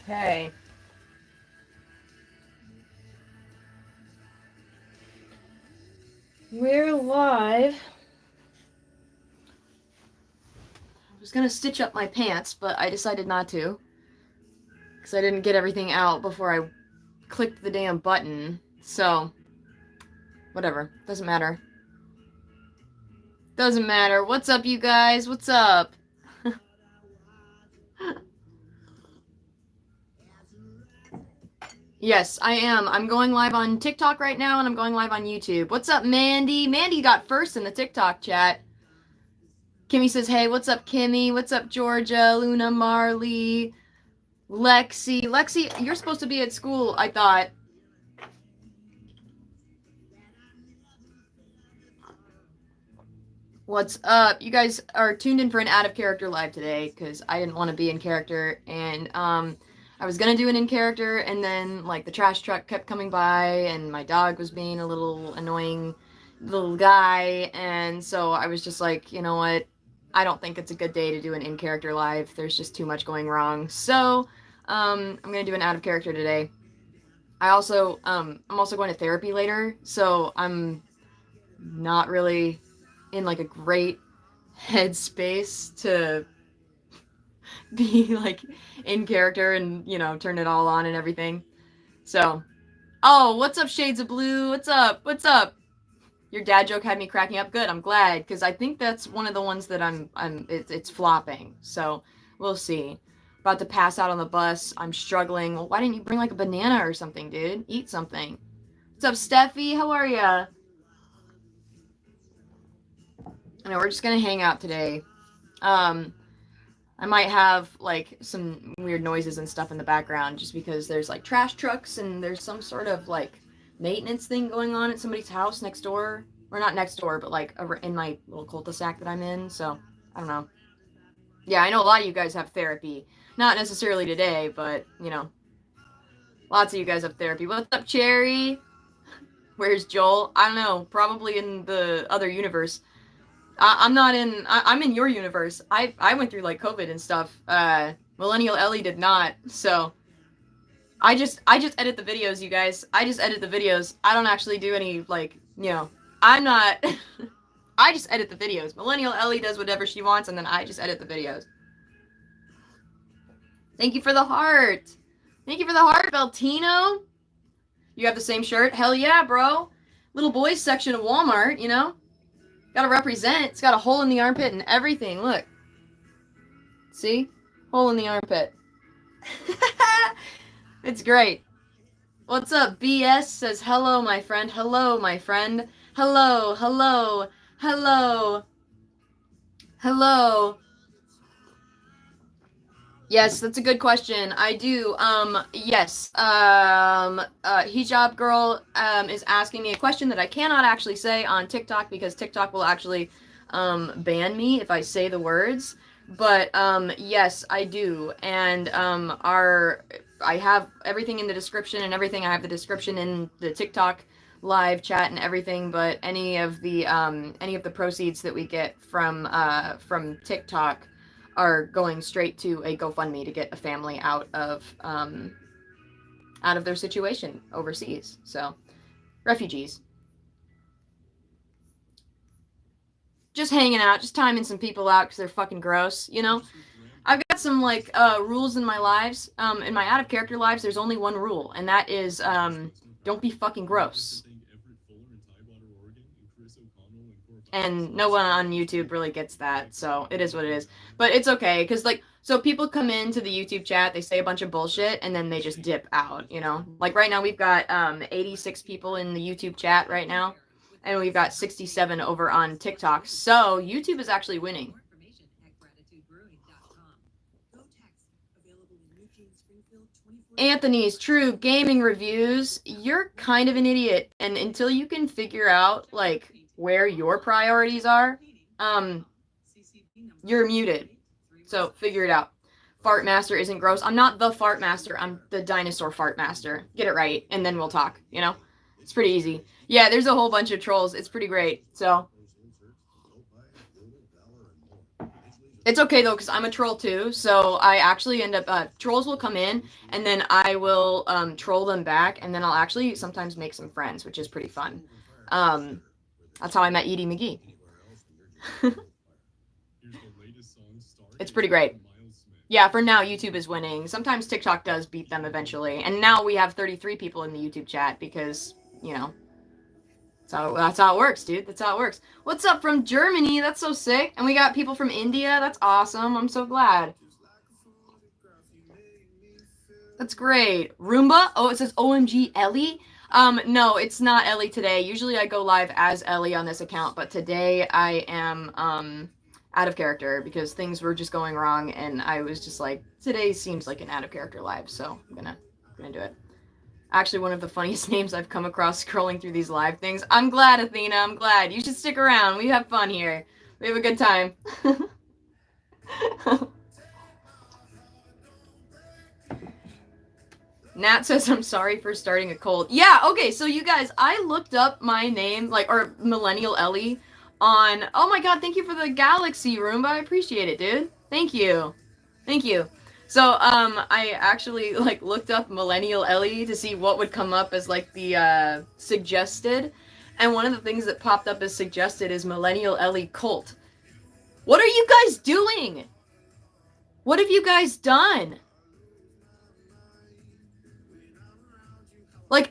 Okay. We're live. I was gonna stitch up my pants, but I decided not to. Because I didn't get everything out before I clicked the damn button. So, whatever. Doesn't matter. Doesn't matter. What's up, you guys? What's up? Yes, I am. I'm going live on TikTok right now, and I'm going live on YouTube. What's up, Mandy? Mandy got first in the TikTok chat. Kimmy says, hey, what's up, Kimmy? What's up, Georgia? Luna, Marley, Lexi. Lexi, you're supposed to be at school, I thought. What's up? You guys are tuned in for an out of character live today because I didn't want to be in character, and I was gonna do an in character, and then like the trash truck kept coming by, and my dog was being a little annoying little guy, and so I was just like, you know what? I don't think it's a good day to do an in character live. There's just too much going wrong. So I'm gonna do an out of character today. I'm also going to therapy later, so I'm not really in like a great headspace to be like in character and, you know, turn it all on and everything. So, oh, what's up, Shades of Blue? What's up? What's up? Your dad joke had me cracking up. Good, I'm glad, because I think that's one of the ones that it's flopping. So we'll see. About to pass out on the bus. I'm struggling. Well, why didn't you bring like a banana or something, dude? Eat something. What's up, Steffi? How are ya? I know we're just gonna hang out today. I might have like some weird noises and stuff in the background just because there's like trash trucks and there's some sort of like maintenance thing going on at somebody's house next door. Or not next door, but like in my little cul-de-sac that I'm in. So, I don't know. Yeah, I know a lot of you guys have therapy. Not necessarily today, but, you know, lots of you guys have therapy. What's up, Cherry? Where's Joel? I don't know. Probably in the other universe. I'm not in. I'm in your universe. I went through like COVID and stuff. Millennial Ellie did not. So I just edit the videos, you guys. I just edit the videos. I don't actually do any like, you know. I'm not. I just edit the videos. Millennial Ellie does whatever she wants, and then I just edit the videos. Thank you for the heart. Thank you for the heart, Beltino. You have the same shirt? Hell yeah, bro. Little boys section of Walmart, you know. Gotta represent. It's got a hole in the armpit and everything. Look. See? Hole in the armpit. It's great. What's up? BS says, hello, my friend. Hello, my friend. Hello, hello, hello, hello. Yes, that's a good question. I do. Yes. Hijab Girl is asking me a question that I cannot actually say on TikTok because TikTok will actually ban me if I say the words. But yes, I do. And I have everything in the description and everything. I have the description in the TikTok live chat and everything. But any of the proceeds that we get from TikTok are going straight to a GoFundMe to get a family out of their situation overseas. So, refugees. Just hanging out, just timing some people out because they're fucking gross, you know? I've got some, like, rules in my lives. In my out-of-character lives, there's only one rule, and that is, don't be fucking gross. And no one on YouTube really gets that, so it is what it is. But it's okay, because, like, so people come into the YouTube chat, they say a bunch of bullshit, and then they just dip out, you know? Like, right now we've got 86 people in the YouTube chat right now, and we've got 67 over on TikTok. So YouTube is actually winning. Anthony's True Gaming Reviews. You're kind of an idiot, and until you can figure out, like, where your priorities are, you're muted. So figure it out. Fart Master isn't gross. I'm not the Fart Master. I'm the Dinosaur Fart Master. Get it right, and then we'll talk, you know? It's pretty easy. Yeah, there's a whole bunch of trolls. It's pretty great. So It's okay though, because I'm a troll too. So I actually end up trolls will come in, and then I will troll them back, and then I'll actually sometimes make some friends, which is pretty fun. Um, that's how I met Edie McGee. It's pretty great. Yeah, for now YouTube is winning. Sometimes TikTok does beat them eventually, and now we have 33 people in the YouTube chat because you know that's how it works, dude. That's how it works. What's up from Germany? That's so sick. And we got people from India. That's awesome. I'm so glad. That's great. Roomba? Oh, it says OMG Ellie? No, it's not Ellie today. Usually I go live as Ellie on this account, but today I am out of character because things were just going wrong, and I was just like, today seems like an out of character live, so I'm gonna do it. Actually, one of the funniest names I've come across scrolling through these live things. I'm glad, Athena. I'm glad. You should stick around. We have fun here. We have a good time. Nat says, I'm sorry for starting a cold. Yeah, okay, so you guys, I looked up my name, or Millennial Ellie on, oh my god, thank you for the galaxy, Roomba. I appreciate it, dude. Thank you. Thank you. So, I actually, looked up Millennial Ellie to see what would come up as, the, suggested. And one of the things that popped up as suggested is Millennial Ellie Cult. What are you guys doing? What have you guys done?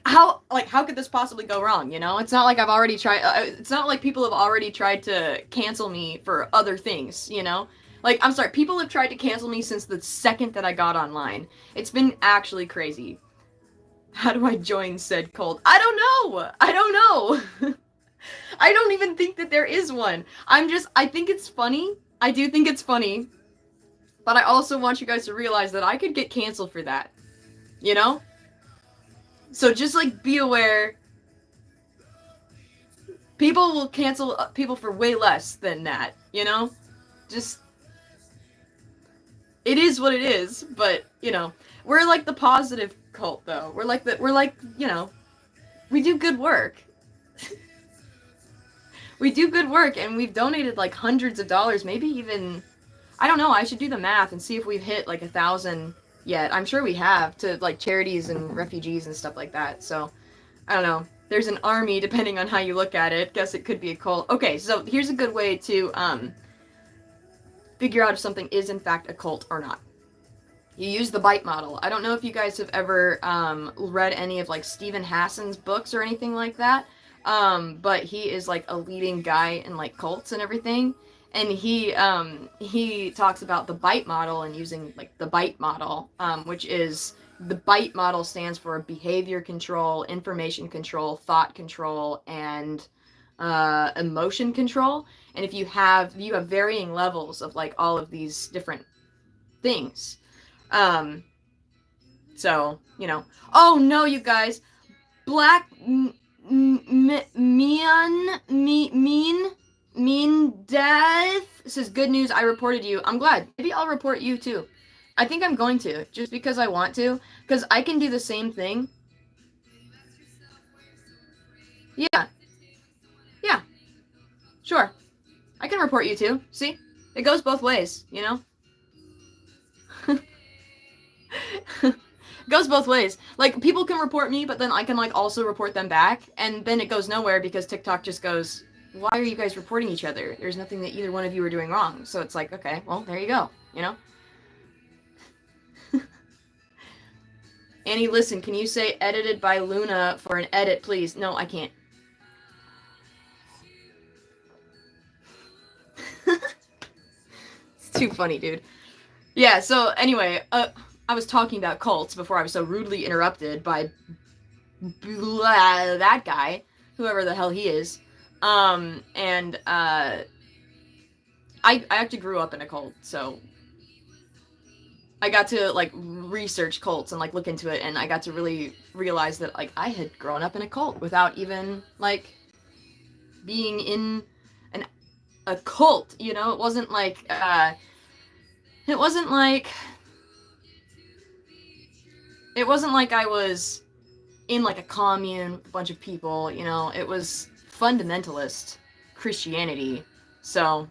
How could this possibly go wrong, you know? It's not like I've already tried, it's not like people have already tried to cancel me for other things, you know? I'm sorry, people have tried to cancel me since the second that I got online. It's been actually crazy. How do I join said cult? I don't know! I don't know! I don't even think that there is one. I think it's funny. I do think it's funny. But I also want you guys to realize that I could get canceled for that. You know? So just, be aware. People will cancel people for way less than that, you know? Just... It is what it is, but, you know. We're, the positive cult, though. We're, you know... We do good work. We do good work, and we've donated, hundreds of dollars, maybe even... I don't know, I should do the math and see if we've hit, 1,000... yet. I'm sure we have to charities and refugees and stuff like that. So I don't know. There's an army depending on how you look at it. Guess it could be a cult. Okay, so here's a good way to figure out if something is in fact a cult or not. You use the bite model. I don't know if you guys have ever read any of Stephen Hassan's books or anything like that. But he is a leading guy in cults and everything. And he talks about the BITE model and using the BITE model, which is the BITE model stands for behavior control, information control, thought control, and emotion control. And if you have varying levels of all of these different things. So, you know. Oh no, you guys. Black Mean Death says, good news, I reported you. I'm glad. Maybe I'll report you too. I think I'm going to, just because I want to, because I can do the same thing. Yeah. Yeah. Sure. I can report you too. See? It goes both ways, you know? It goes both ways. People can report me, but then I can, also report them back, and then it goes nowhere because TikTok just goes, why are you guys reporting each other? There's nothing that either one of you are doing wrong. So it's okay, well, there you go, you know? Annie, listen, can you say edited by Luna for an edit, please? No, I can't. It's too funny, dude. Yeah, so anyway, I was talking about cults before I was so rudely interrupted by that guy, whoever the hell he is. I actually grew up in a cult, so I got to research cults and look into it, and I got to really realize that I had grown up in a cult without even being in a cult, you know? It wasn't like I was in a commune with a bunch of people, you know? It was fundamentalist Christianity. So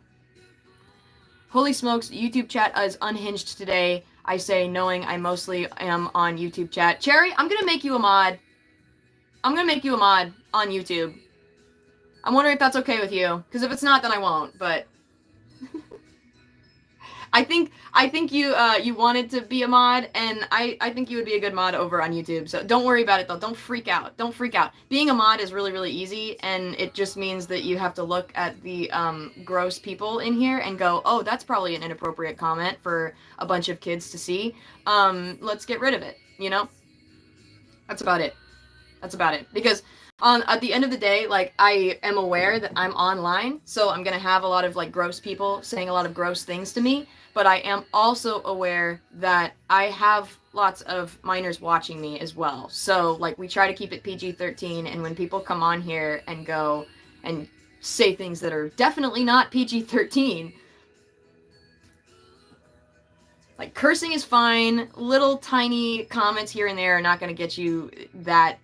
Holy smokes, YouTube chat is unhinged today. I say, knowing I mostly am on YouTube chat. Cherry, I'm gonna make you a mod. I'm gonna make you a mod on YouTube. I'm wondering if that's okay with you, because if it's not, then I won't, but... I think you wanted to be a mod, and I think you would be a good mod over on YouTube. So don't worry about it though. Don't freak out. Don't freak out. Being a mod is really, really easy, and it just means that you have to look at the gross people in here and go, oh, that's probably an inappropriate comment for a bunch of kids to see. Let's get rid of it. You know? That's about it. That's about it. Because at the end of the day, like, I am aware that I'm online, so I'm gonna have a lot of like gross people saying a lot of gross things to me. But I am also aware that I have lots of minors watching me as well. So, like, we try to keep it PG-13, and when people come on here and go and say things that are definitely not PG-13, like, cursing is fine. Little tiny comments here and there are not going to get you that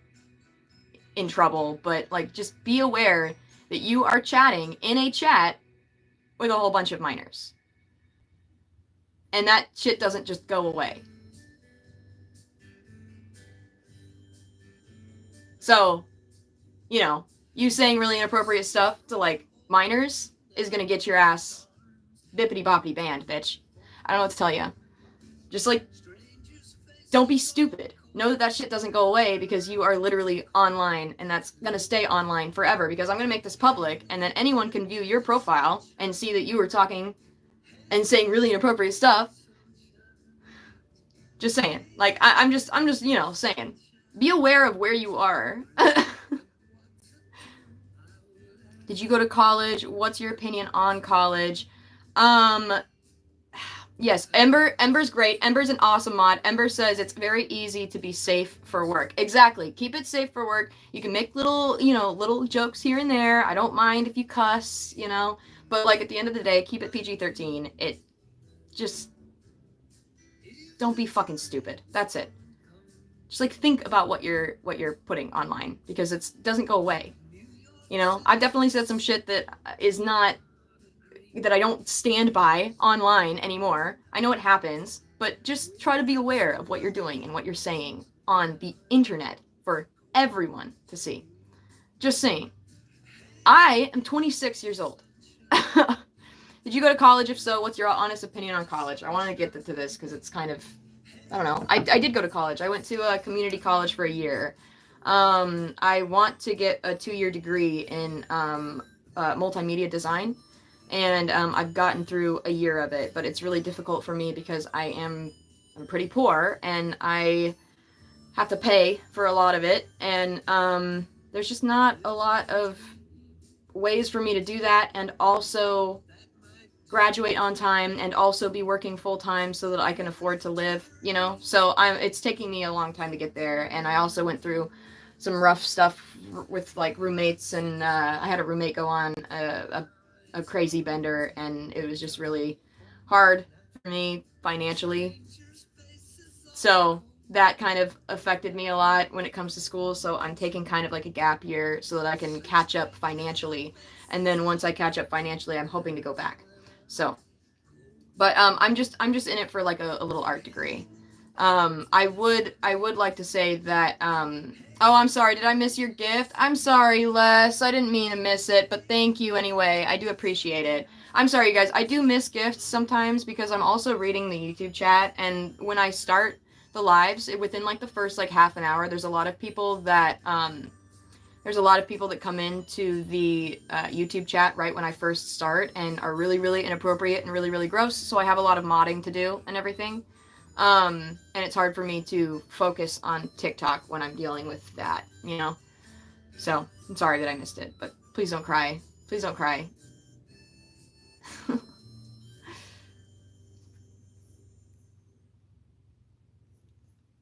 in trouble. But, like, just be aware that you are chatting in a chat with a whole bunch of minors. And that shit doesn't just go away. So, you know, you saying really inappropriate stuff to, like, minors is gonna get your ass bippity-boppity banned, bitch. I don't know what to tell you. Just, like, don't be stupid. Know that that shit doesn't go away because you are literally online, and that's gonna stay online forever, because I'm gonna make this public, and then anyone can view your profile and see that you were talking and saying really inappropriate stuff. Just saying. Like, I'm just, you know, saying. Be aware of where you are. Did you go to college? What's your opinion on college? Yes, Ember's great. Ember's an awesome mod. Ember says it's very easy to be safe for work. Exactly. Keep it safe for work. You can make little, you know, little jokes here and there. I don't mind if you cuss, you know. But, like, at the end of the day, keep it PG-13. It just... Don't be fucking stupid. That's it. Just, like, think about what you're putting online, because it doesn't go away. You know, I've definitely said some shit that is not... that I don't stand by online anymore. I know it happens, but just try to be aware of what you're doing and what you're saying on the internet for everyone to see. Just saying. I am 26 years old. Did you go to college? If so, what's your honest opinion on college? I want to get to this because it's kind of, I don't know. I did go to college. I went to a community college for a year. I want to get a 2-year degree in multimedia design, and I've gotten through a year of it, but it's really difficult for me because I'm pretty poor, and I have to pay for a lot of it, and there's just not a lot of ways for me to do that and also graduate on time and also be working full-time so that I can afford to live, you know? So it's taking me a long time to get there, and I also went through some rough stuff with, like, roommates, and I had a roommate go on a crazy bender, and it was just really hard for me financially. So that kind of affected me a lot when it comes to school, so I'm taking kind of like a gap year so that I can catch up financially, and then once I catch up financially, I'm hoping to go back. So, but I'm just in it for, like, a little art degree. I would like to say that oh, I'm sorry, did I miss your gift? I'm sorry, Les, I didn't mean to miss it, but thank you anyway. I do appreciate it. I'm sorry, you guys, I do miss gifts sometimes because I'm also reading the YouTube chat, and when I start the lives, within, like, the first, like, half an hour, there's a lot of people that come into the YouTube chat right when I first start and are really, really inappropriate and really, really gross. So I have a lot of modding to do and everything. And it's hard for me to focus on TikTok when I'm dealing with that, you know? So I'm sorry that I missed it, but please don't cry. Please don't cry.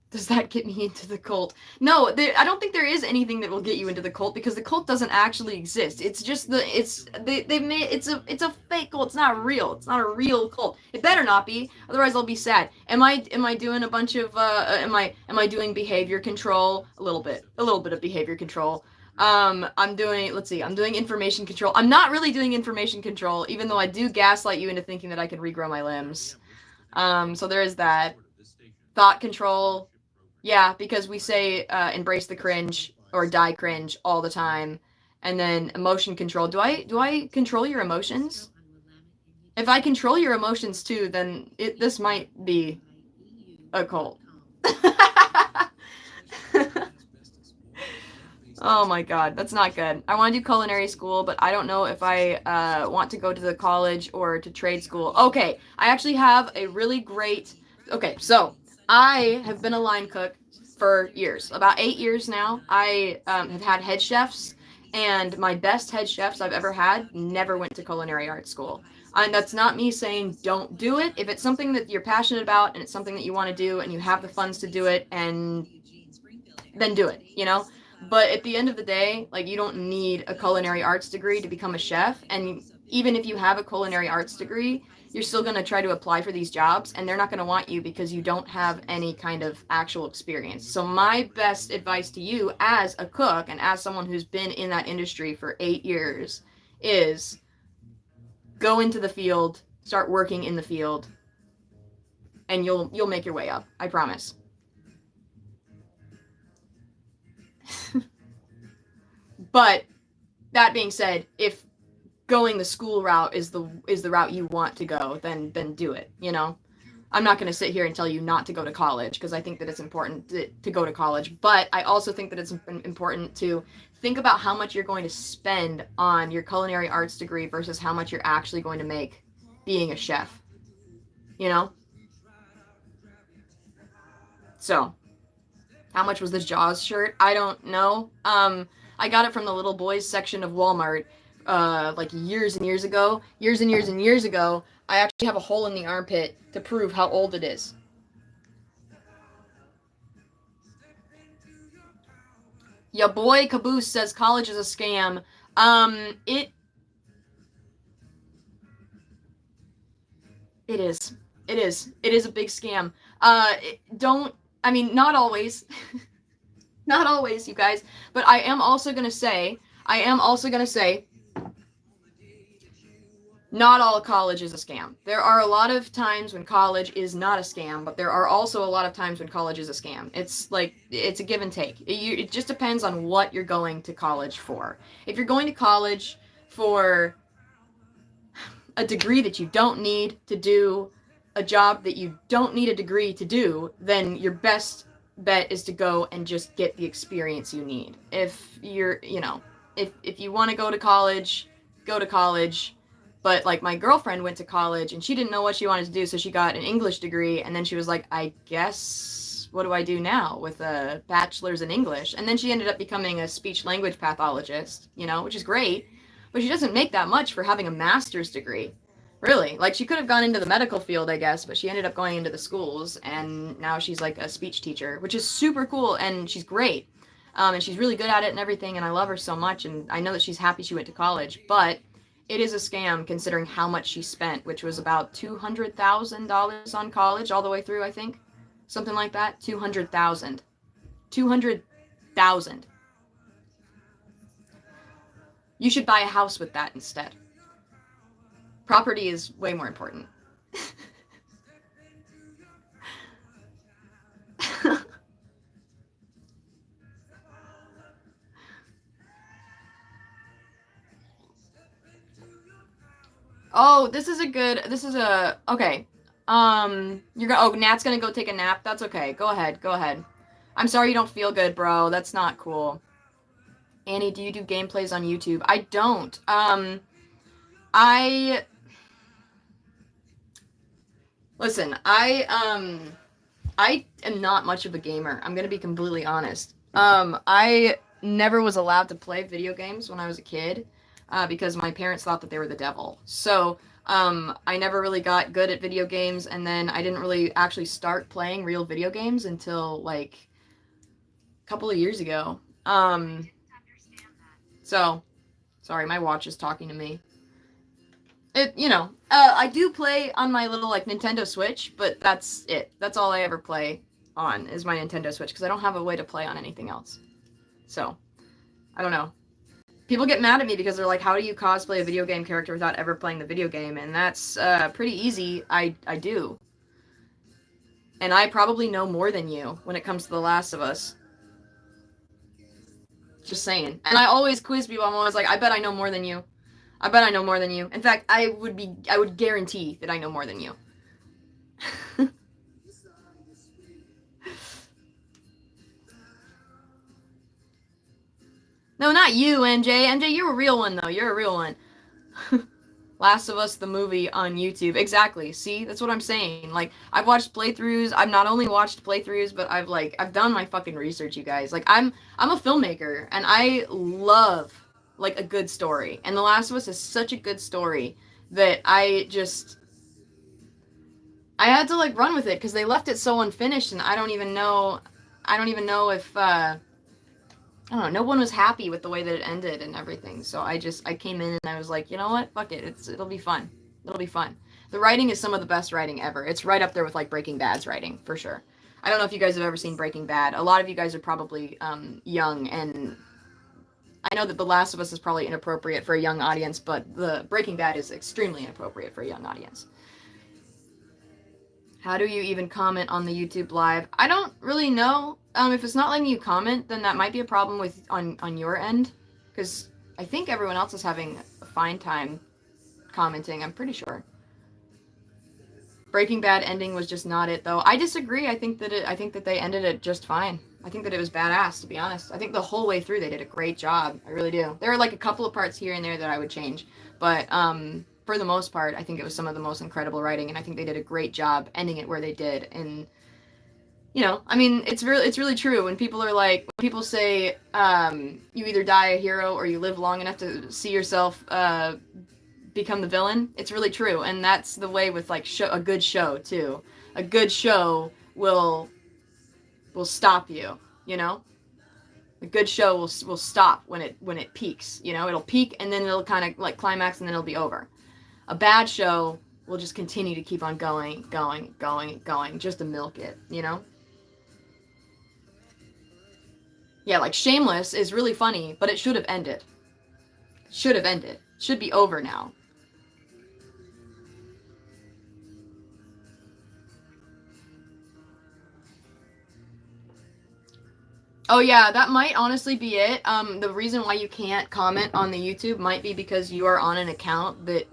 Does that get me into the cult? No, I don't think there is anything that will get you into the cult, because the cult doesn't actually exist. It's just it's a fake cult. It's not real. It's not a real cult. It better not be, otherwise I'll be sad. Am I doing a bunch of am I doing behavior control? A little bit of behavior control. I'm doing, let's see, I'm doing information control. I'm not really doing information control, even though I do gaslight you into thinking that I can regrow my limbs. So there is that. Thought control. Yeah, because we say embrace the cringe or die cringe all the time. And then emotion control. Do I control your emotions? If I control your emotions too, then this might be a cult. Oh my god, that's not good. I want to do culinary school, but I don't know if I want to go to the college or to trade school. Okay, I actually have a really great... Okay, so I have been a line cook for years, about 8 years now. I have had head chefs, and my best head chefs I've ever had never went to culinary arts school. And that's not me saying don't do it. If it's something that you're passionate about and it's something that you want to do and you have the funds to do it, and then do it, you know? But at the end of the day, like, you don't need a culinary arts degree to become a chef. And even if you have a culinary arts degree, you're still going to try to apply for these jobs, and they're not going to want you because you don't have any kind of actual experience. So my best advice to you as a cook and as someone who's been in that industry for 8 years is go into the field, start working in the field, and you'll make your way up. I promise. But that being said, if going the school route is the route you want to go, then do it, you know? I'm not going to sit here and tell you not to go to college, because I think that it's important to go to college, but I also think that it's important to think about how much you're going to spend on your culinary arts degree versus how much you're actually going to make being a chef, you know? So, how much was this Jaws shirt? I don't know. I got it from the little boys section of Walmart, like years and years ago. Years and years and years ago. I actually have a hole in the armpit to prove how old it is. Ya boy Caboose says college is a scam. It is. It is. It is a big scam. I mean, not always. Not always, you guys. But I am also going to say, not all college is a scam. There are a lot of times when college is not a scam, but there are also a lot of times when college is a scam. It's like, it's a give and take. It just depends on what you're going to college for. If you're going to college for a degree that you don't need to do a job that you don't need a degree to do, then your best bet is to go and just get the experience you need. If you're, you know, if you want to go to college, go to college. But like, my girlfriend went to college and she didn't know what she wanted to do, so she got an English degree, and then she was like, I guess, what do I do now with a bachelor's in English? And then she ended up becoming a speech language pathologist, you know, which is great, but she doesn't make that much for having a master's degree. Really, like, she could have gone into the medical field, I guess, but she ended up going into the schools, and now she's like a speech teacher, which is super cool, and she's great. And she's really good at it and everything, and I love her so much, and I know that she's happy she went to college, but it is a scam considering how much she spent, which was about $200,000 on college all the way through, I think. Something like that. 200,000. 200,000. You should buy a house with that instead. Property is way more important. Oh, okay. Nat's gonna go take a nap. That's okay. Go ahead. I'm sorry you don't feel good, bro. That's not cool. Annie, do you do gameplays on YouTube? I don't. Listen, I am not much of a gamer. I'm gonna be completely honest. I never was allowed to play video games when I was a kid, because my parents thought that they were the devil. So, I never really got good at video games, and then I didn't really actually start playing real video games until, like, a couple of years ago. So, sorry, my watch is talking to me. I do play on my little, like, Nintendo Switch, but that's it. That's all I ever play on, is my Nintendo Switch, because I don't have a way to play on anything else. So, I don't know. People get mad at me because they're like, how do you cosplay a video game character without ever playing the video game? And that's pretty easy. I do. And I probably know more than you when it comes to The Last of Us. Just saying. And I always quiz people. I'm always like, I bet I know more than you. I bet I know more than you. In fact, I would guarantee that I know more than you. No, not you, MJ. MJ, you're a real one, though. You're a real one. Last of Us, the movie on YouTube. Exactly. See? That's what I'm saying. Like, I've watched playthroughs. I've not only watched playthroughs, but I've done my fucking research, you guys. Like, I'm a filmmaker, and I love, like, a good story. And The Last of Us is such a good story that I had to, like, run with it, because they left it so unfinished, and I don't even know if, I don't know, no one was happy with the way that it ended and everything. So I came in and I was like, you know what? Fuck it. It'll be fun. It'll be fun. The writing is some of the best writing ever. It's right up there with like Breaking Bad's writing, for sure. I don't know if you guys have ever seen Breaking Bad. A lot of you guys are probably young, and I know that The Last of Us is probably inappropriate for a young audience, but the Breaking Bad is extremely inappropriate for a young audience. How do you even comment on the YouTube live? I don't really know. If it's not letting you comment, then that might be a problem with on your end, because I think everyone else is having a fine time commenting. I'm pretty sure. Breaking Bad ending was just not it, though. I disagree. I think that they ended it just fine. I think that it was badass, to be honest. I think the whole way through they did a great job. I really do. There are like a couple of parts here and there that I would change, but for the most part, I think it was some of the most incredible writing, and I think they did a great job ending it where they did. And you know, I mean, it's really true when people are like, when people say you either die a hero or you live long enough to see yourself become the villain. It's really true, and that's the way with like a good show too. A good show will stop you. You know, a good show will stop when it peaks. You know, it'll peak and then it'll kind of like climax and then it'll be over. A bad show will just continue to keep on going, just to milk it. You know. Yeah, like Shameless is really funny, but it should have ended. Should have ended. Should be over now. Oh yeah, that might honestly be it. The reason why you can't comment on the YouTube might be because you are on an account that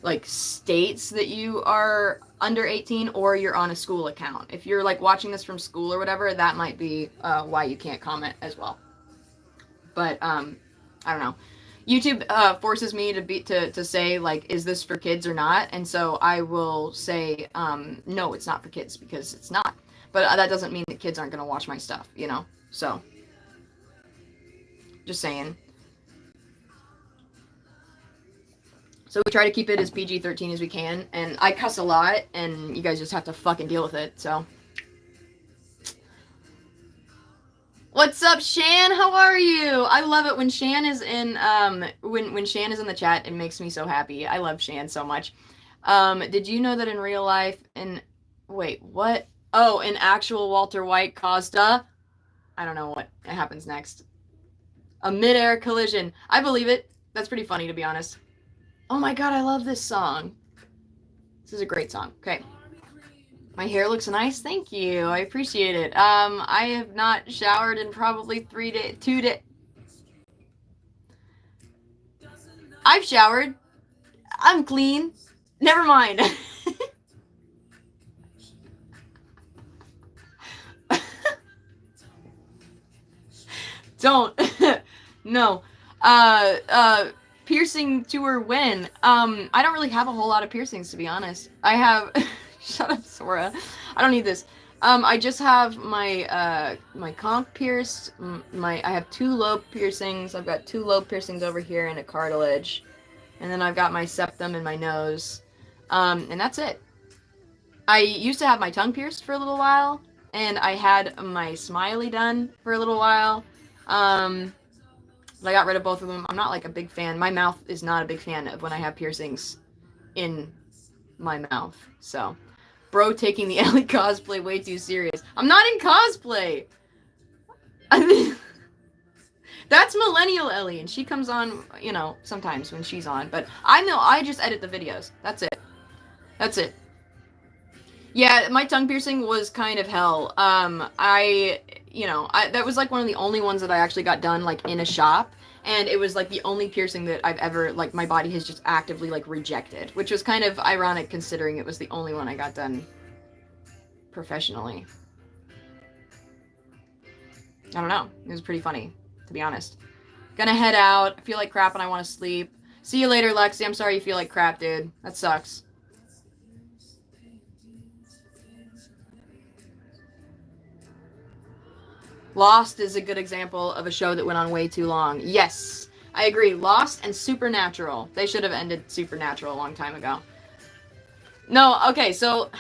like states that you are under 18, or you're on a school account. If you're like watching this from school or whatever, that might be why you can't comment as well. But I don't know. YouTube forces me to say like, is this for kids or not? And so I will say no, it's not for kids, because it's not. But that doesn't mean that kids aren't going to watch my stuff, you know? So, just saying. So we try to keep it as PG-13 as we can, and I cuss a lot, and you guys just have to fucking deal with it, so. What's up, Shan? How are you? I love it when Shan is in, when Shan is in the chat, it makes me so happy. I love Shan so much. Did you know that in real life, wait, what? Oh, in actual Walter White Costa? I don't know what happens next. A mid-air collision. I believe it. That's pretty funny, to be honest. Oh my god, I love this song. This is a great song. Okay. My hair looks nice. Thank you. I appreciate it. I have not showered in probably 2 days. I've showered. I'm clean. Never mind. Don't. No. Piercing tour when? I don't really have a whole lot of piercings, to be honest. I have... Shut up, Sora. I don't need this. I just have my, my conch pierced. I have 2 lobe piercings. I've got 2 lobe piercings over here and a cartilage. And then I've got my septum in my nose. And that's it. I used to have my tongue pierced for a little while. And I had my smiley done for a little while. But I got rid of both of them. I'm not like a big fan. My mouth is not a big fan of when I have piercings in my mouth. So, bro taking the Ellie cosplay way too serious. I'm not in cosplay! I mean, That's Millennial Ellie, and she comes on, you know, sometimes when she's on. But I just edit the videos. That's it. That's it. Yeah, my tongue piercing was kind of hell. That was like one of the only ones that I actually got done like in a shop, and it was like the only piercing that I've ever like my body has just actively like rejected, which was kind of ironic considering it was the only one I got done professionally. I don't know. It was pretty funny, to be honest. Gonna head out. I feel like crap and I want to sleep. See you later, Lexi. I'm sorry you feel like crap, dude. That sucks. Lost is a good example of a show that went on way too long. Yes, I agree. Lost and Supernatural. They should have ended Supernatural a long time ago. No, okay, so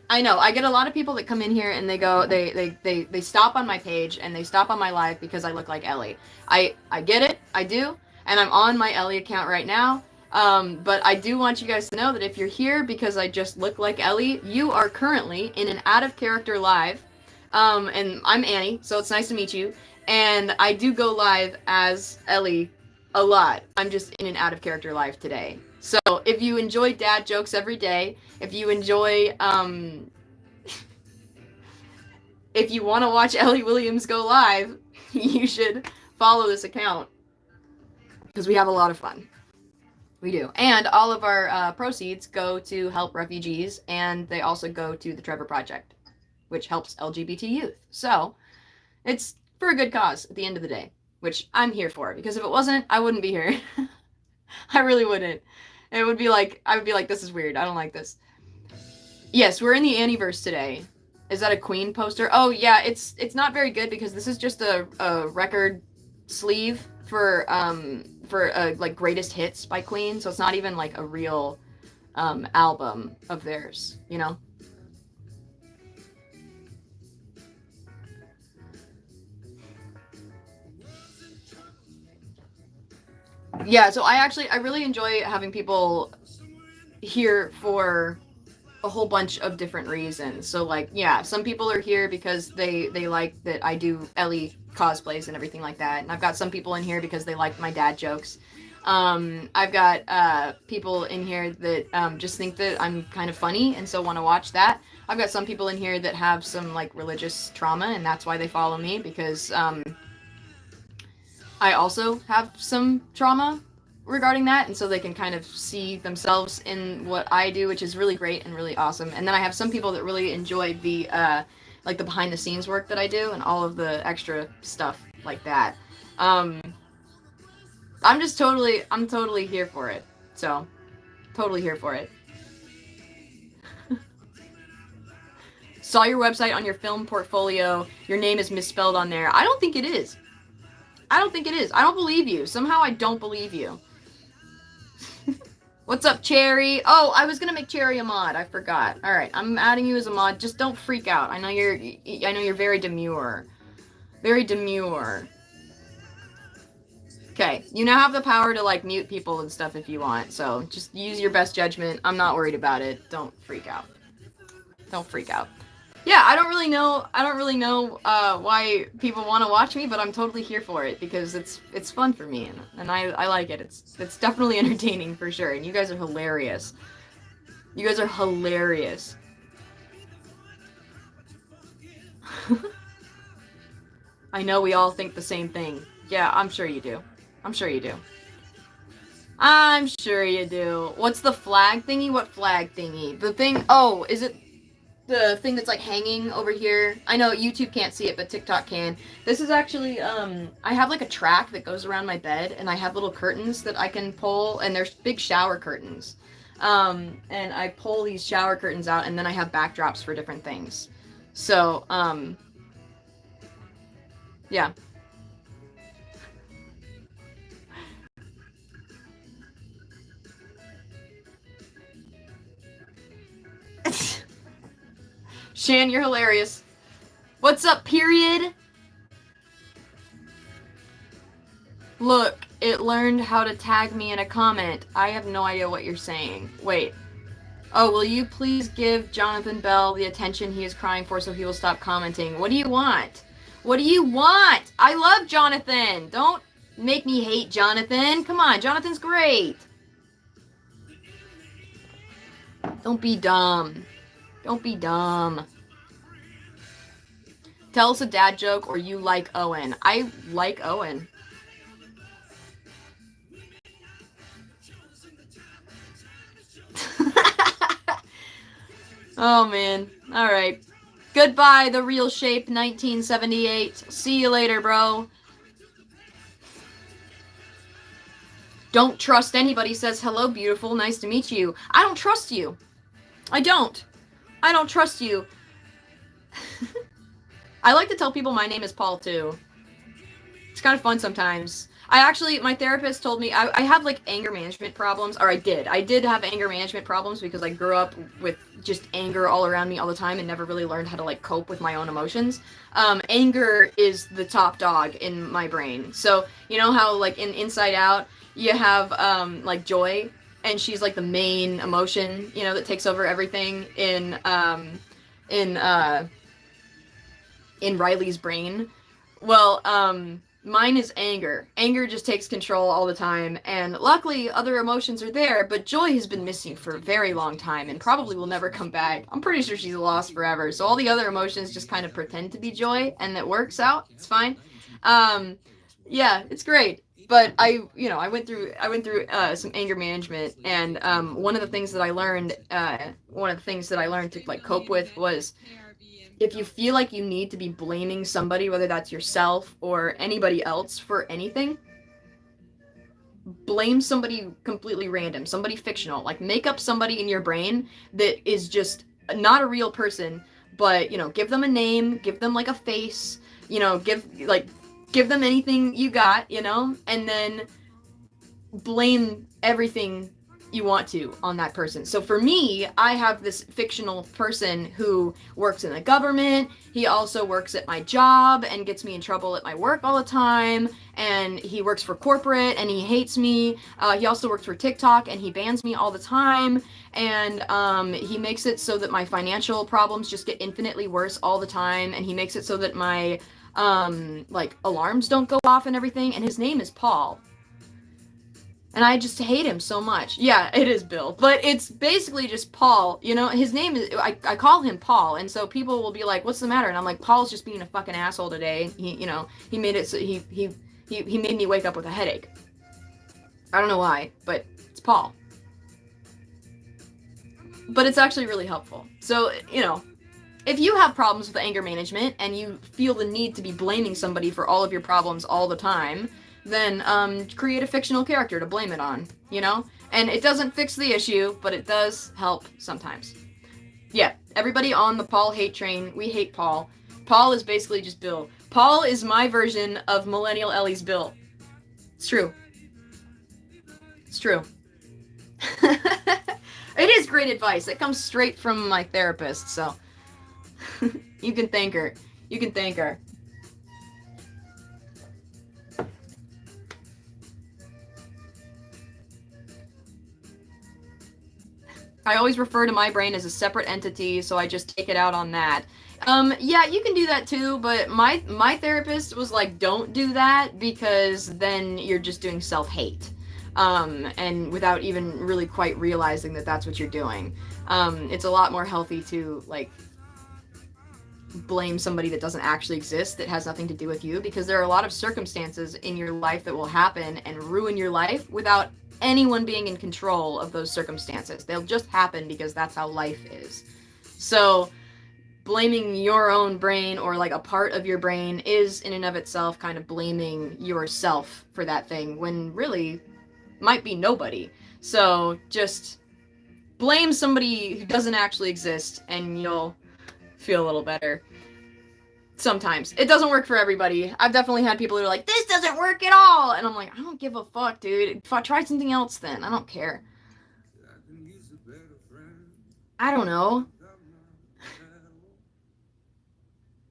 I know I get a lot of people that come in here and they stop on my page and they stop on my live because I look like Ellie. I get it, I do, and I'm on my Ellie account right now. But I do want you guys to know that if you're here because I just look like Ellie, you are currently in an out of character live. And I'm Annie, so it's nice to meet you. And I do go live as Ellie a lot. I'm just in an out of character live today. So if you enjoy dad jokes every day, if you enjoy, if you want to watch Ellie Williams go live, you should follow this account. Because we have a lot of fun. We do. And all of our proceeds go to help refugees, and they also go to the Trevor Project, which helps LGBT youth. So it's for a good cause at the end of the day, which I'm here for, because if it wasn't, I wouldn't be here. I really wouldn't. It would be like, I would be like, this is weird. I don't like this. Yes, we're in the Anniverse today. Is that a Queen poster? Oh yeah, it's not very good because this is just a record sleeve for like greatest hits by Queen. So it's not even like a real album of theirs, you know? Yeah, so I really enjoy having people here for a whole bunch of different reasons. So like, yeah, some people are here because they like that I do Ellie cosplays and everything like that. And I've got some people in here because they like my dad jokes. I've got people in here that just think that I'm kind of funny and so want to watch that. I've got some people in here that have some like religious trauma and that's why they follow me, because I also have some trauma regarding that, and so they can kind of see themselves in what I do, which is really great and really awesome. And then I have some people that really enjoy the like the behind the scenes work that I do and all of the extra stuff like that. I'm totally here for it. So, totally here for it. Saw your website on your film portfolio. Your name is misspelled on there. I don't think it is. I don't think it is. I don't believe you. Somehow I don't believe you. What's up, Cherry? Oh, I was gonna make Cherry a mod. I forgot. All right, I'm adding you as a mod. Just don't freak out. I know you're very demure. Very demure. Okay, you now have the power to like mute people and stuff if you want. So just use your best judgment. I'm not worried about it. Don't freak out. Don't freak out. Yeah, I don't really know why people want to watch me, but I'm totally here for it because it's fun for me and I like it. It's definitely entertaining for sure. And you guys are hilarious. You guys are hilarious. I know we all think the same thing. Yeah, I'm sure you do. I'm sure you do. I'm sure you do. What's the flag thingy? What flag thingy? The thing, oh, is it the thing that's like hanging over here? I know YouTube can't see it, but TikTok can. This is actually, I have like a track that goes around my bed, and I have little curtains that I can pull, and there's big shower curtains. And I pull these shower curtains out, and then I have backdrops for different things. So, yeah. Shan, you're hilarious. What's up, period? Look, it learned how to tag me in a comment. I have no idea what you're saying. Wait. Oh, will you please give Jonathan Bell the attention he is crying for so he will stop commenting? What do you want? What do you want? I love Jonathan. Don't Make me hate Jonathan. Come on, Jonathan's great. Don't be dumb. Don't be dumb. Tell us a dad joke or you like Owen. I like Owen. Oh, man. All right. Goodbye, The Real Shape 1978. See you later, bro. Don't trust anybody says, hello, beautiful. Nice to meet you. I don't trust you. I don't. I don't trust you. I like to tell people my name is Paul, too. It's kind of fun sometimes. My therapist told me I have like anger management problems, or I did have anger management problems because I grew up with just anger all around me all the time and never really learned how to like cope with my own emotions. Anger is the top dog in my brain. So you know how like in Inside Out you have like joy, and she's like the main emotion, you know, that takes over everything in Riley's brain. Well, mine is anger. Anger just takes control all the time, and luckily other emotions are there, but joy has been missing for a very long time and probably will never come back. I'm pretty sure she's lost forever, so all the other emotions just kind of pretend to be joy, and it works out. It's fine. Yeah, it's great. But I went through some anger management, and one of the things that I learned to like cope with was, if you feel like you need to be blaming somebody, whether that's yourself or anybody else for anything, blame somebody completely random, somebody fictional. Like, make up somebody in your brain that is just not a real person, but, you know, give them a name, give them like a face, you know, give them anything you got, you know, and then blame everything you want to on that person. So for me, I have this fictional person who works in the government. He also works at my job and gets me in trouble at my work all the time. And he works for corporate and he hates me. He also works for TikTok and he bans me all the time. And he makes it so that my financial problems just get infinitely worse all the time. And he makes it so that my like alarms don't go off and everything. And his name is Paul. And I just hate him so much. Yeah, it is Bill. But it's basically just Paul. You know, his name is, I call him Paul. And so people will be like, what's the matter? And I'm like, Paul's just being a fucking asshole today. He made it so he made me wake up with a headache. I don't know why, but it's Paul. But it's actually really helpful. So, you know, if you have problems with anger management and you feel the need to be blaming somebody for all of your problems all the time, then create a fictional character to blame it on, you know? And it doesn't fix the issue, but it does help sometimes. Yeah, everybody on the Paul hate train, we hate Paul. Paul is basically just Bill. Paul is my version of Millennial Ellie's Bill. It's true. It's true. It is great advice. It comes straight from my therapist, so you can thank her. You can thank her. I always refer to my brain as a separate entity, so I just take it out on that. Yeah, you can do that too, but my therapist was like, don't do that, because then you're just doing self-hate. And without even really quite realizing that that's what you're doing. It's a lot more healthy to, like, blame somebody that doesn't actually exist, that has nothing to do with you, because there are a lot of circumstances in your life that will happen and ruin your life without anyone being in control of those circumstances. They'll just happen because that's how life is. So blaming your own brain, or like a part of your brain, is in and of itself kind of blaming yourself for that thing, when really might be nobody. So just blame somebody who doesn't actually exist and you'll feel a little better. Sometimes. It doesn't work for everybody. I've definitely had people who are like, this doesn't work at all! And I'm like, I don't give a fuck, dude. Try something else then. I don't care. I don't know.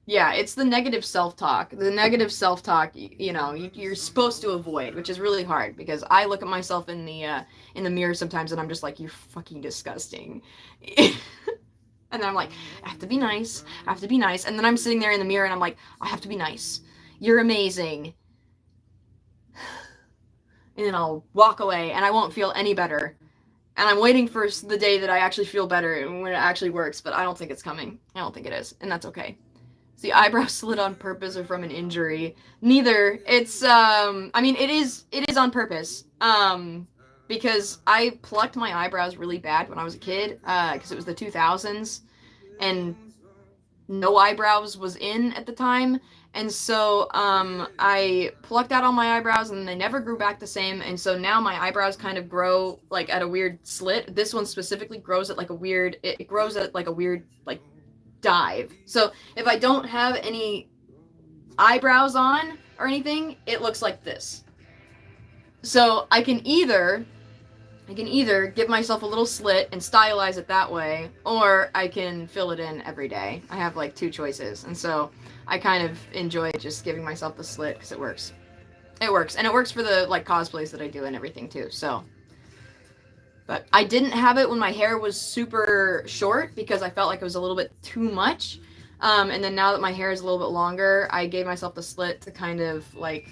Yeah, it's the negative self-talk. The negative self-talk, you know, you're supposed to avoid, which is really hard, because I look at myself in the mirror sometimes and I'm just like, you're fucking disgusting. And then I'm like, I have to be nice. I have to be nice. And then I'm sitting there in the mirror and I'm like, I have to be nice. You're amazing. and then I'll walk away and I won't feel any better. And I'm waiting for the day that I actually feel better and when it actually works, but I don't think it's coming. I don't think it is, and that's okay. Is the eyebrow slit on purpose or from an injury? Neither. It's I mean it is on purpose. Because I plucked my eyebrows really bad when I was a kid, because it was the 2000s, and no eyebrows was in at the time. And so I plucked out all my eyebrows and they never grew back the same. And so now my eyebrows kind of grow like at a weird slit. This one specifically grows at like a weird, it grows at like a weird like dive. So if I don't have any eyebrows on or anything, it looks like this. So I can either give myself a little slit and stylize it that way, or I can fill it in every day. I have like two choices, and so I kind of enjoy just giving myself the slit because it works. It works, and it works for the like cosplays that I do and everything too. So, but I didn't have it when my hair was super short because I felt like it was a little bit too much. And then now that my hair is a little bit longer, I gave myself the slit to kind of like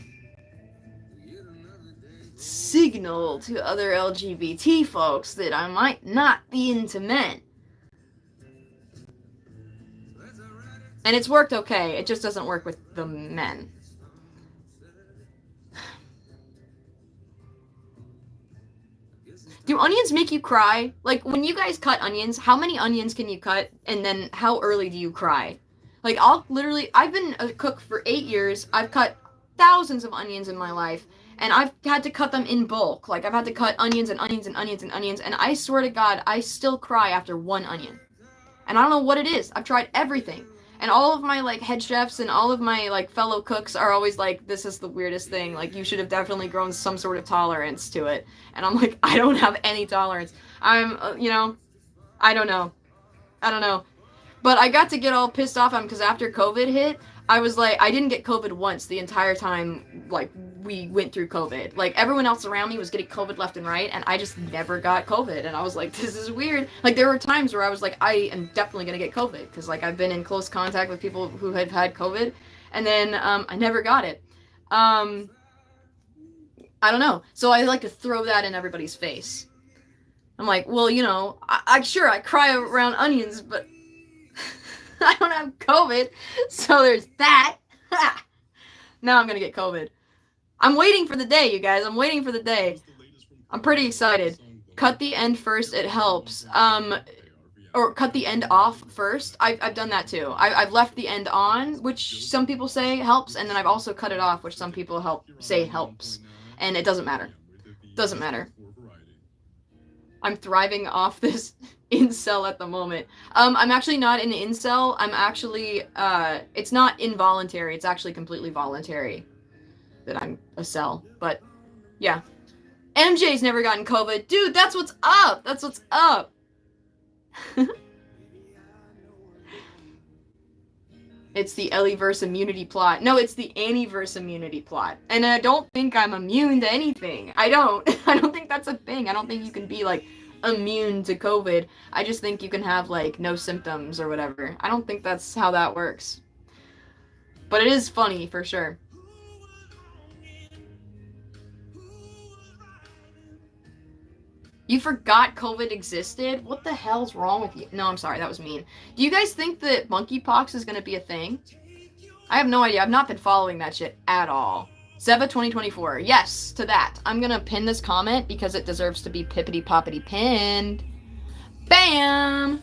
signal to other LGBT folks that I might not be into men. And it's worked okay, it just doesn't work with the men. Do onions make you cry? Like, when you guys cut onions, how many onions can you cut, and then how early do you cry? Like, I've been a cook for 8 years, I've cut thousands of onions in my life, and I've had to cut them in bulk. Like, I've had to cut onions and onions and onions and onions, and I swear to God, I still cry after one onion. And I don't know what it is. I've tried everything. And all of my, like, head chefs and all of my, like, fellow cooks are always like, this is the weirdest thing. Like, you should have definitely grown some sort of tolerance to it. And I'm like, I don't have any tolerance. I'm, I don't know. But I got to get all pissed off because after COVID hit, I was like, I didn't get COVID once the entire time, like, we went through COVID. Like, everyone else around me was getting COVID left and right, and I just never got COVID. And I was like, this is weird. Like, there were times where I was like, I am definitely going to get COVID, because, like, I've been in close contact with people who had had COVID, and then I never got it. I don't know. So I like to throw that in everybody's face. I'm like, well, I cry around onions, but I don't have COVID, so there's that. Now I'm gonna get COVID. I'm waiting for the day, you guys. I'm waiting for the day. I'm pretty excited. Cut the end first, it helps. Or cut the end off first. I've done that too. I've left the end on, which some people say helps, and then I've also cut it off, which some people say helps. And it doesn't matter. Doesn't matter. I'm thriving off this incel at the moment. I'm actually not an incel. I'm actually, it's not involuntary. It's actually completely voluntary that I'm a cell. But, yeah. MJ's never gotten COVID. Dude, that's what's up! That's what's up! It's the Ellieverse immunity plot. No, it's the Annieverse immunity plot. And I don't think I'm immune to anything. I don't think that's a thing. I don't think you can be, like, immune to COVID. I just think you can have, like, no symptoms or whatever. I don't think that's how that works. But it is funny, for sure. You forgot COVID existed? What the hell's wrong with you? No, I'm sorry, that was mean. Do you guys think that monkeypox is gonna be a thing? I have no idea. I've not been following that shit at all. Zeva 2024. Yes, to that. I'm gonna pin this comment because it deserves to be pippity-poppity pinned. Bam!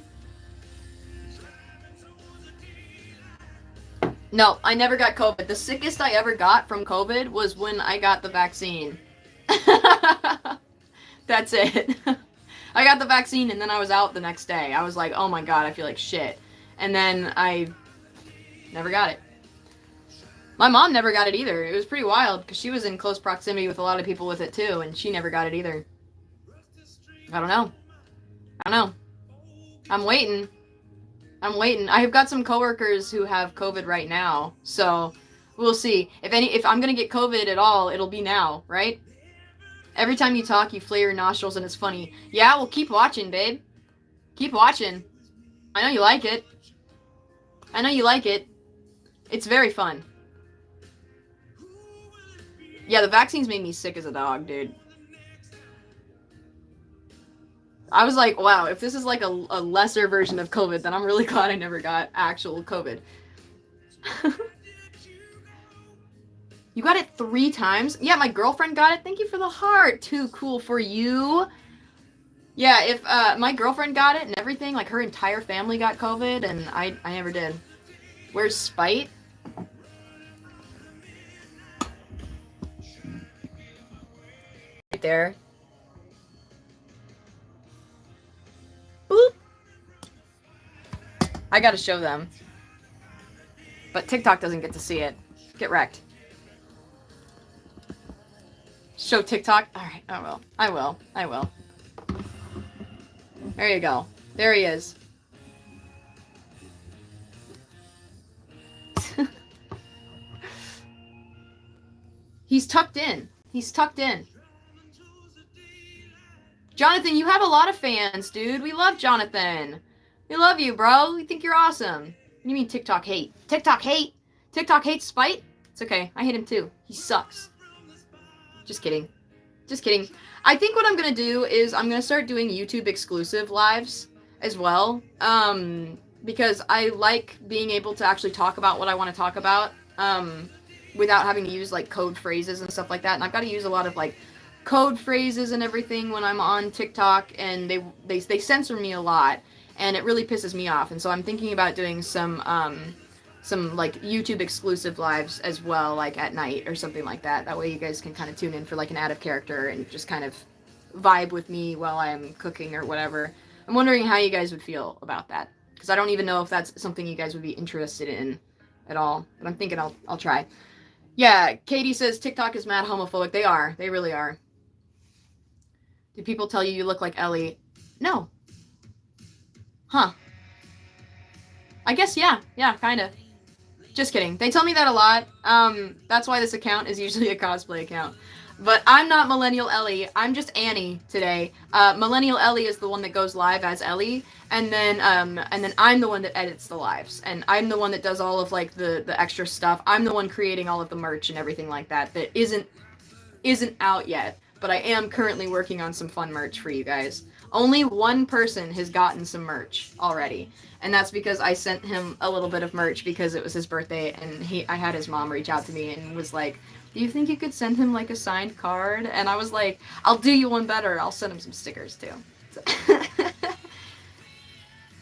No, I never got COVID. The sickest I ever got from COVID was when I got the vaccine. That's it. I got the vaccine and then I was out the next day. I was like, oh my god, I feel like shit. And then I never got it. My mom never got it either. It was pretty wild because she was in close proximity with a lot of people with it too, and she never got it either. I don't know. I'm waiting. I have got some coworkers who have COVID right now, so we'll see. If I'm gonna get COVID at all, it'll be now, right? Every time you talk, you flare your nostrils and it's funny. Yeah, well, keep watching, babe. Keep watching. I know you like it. It's very fun. Yeah, the vaccines made me sick as a dog, dude. I was like, wow, if this is like a lesser version of COVID, then I'm really glad I never got actual COVID. You got it 3 times? Yeah, my girlfriend got it. Thank you for the heart. Too cool for you. Yeah, if my girlfriend got it and everything, like her entire family got COVID, and I never did. Where's Spite? Right there. Boop. I gotta show them. But TikTok doesn't get to see it. Get wrecked. Show TikTok? Alright, I will. I will. I will. There you go. There he is. He's tucked in. He's tucked in. Jonathan, you have a lot of fans, dude. We love Jonathan. We love you, bro. We think you're awesome. What do you mean TikTok hate? TikTok hate? TikTok hates Spite? It's okay. I hate him too. He sucks. Just kidding. Just kidding. I think what I'm going to do is I'm going to start doing YouTube exclusive lives as well. Because I like being able to actually talk about what I want to talk about. Without having to use like code phrases and stuff like that. And I've got to use a lot of like code phrases and everything when I'm on TikTok, and they censor me a lot, and it really pisses me off. And so I'm thinking about doing some like YouTube exclusive lives as well, like at night or something like that. That way you guys can kind of tune in for like an out of character and just kind of vibe with me while I'm cooking or whatever. I'm wondering how you guys would feel about that, because I don't even know if that's something you guys would be interested in at all. But I'm thinking I'll try. Yeah, Katie says TikTok is mad homophobic. They are. They really are. Do people tell you look like Ellie? No. Huh. I guess, yeah. Yeah, kind of. Just kidding. They tell me that a lot. That's why this account is usually a cosplay account. But I'm not Millennial Ellie. I'm just Annie today. Millennial Ellie is the one that goes live as Ellie, and then I'm the one that edits the lives, and I'm the one that does all of like the extra stuff. I'm the one creating all of the merch and everything like that isn't out yet. But I am currently working on some fun merch for you guys. Only one person has gotten some merch already, and that's because I sent him a little bit of merch because it was his birthday, and I had his mom reach out to me and was like, do you think you could send him like a signed card? And I was like, I'll do you one better. I'll send him some stickers too. So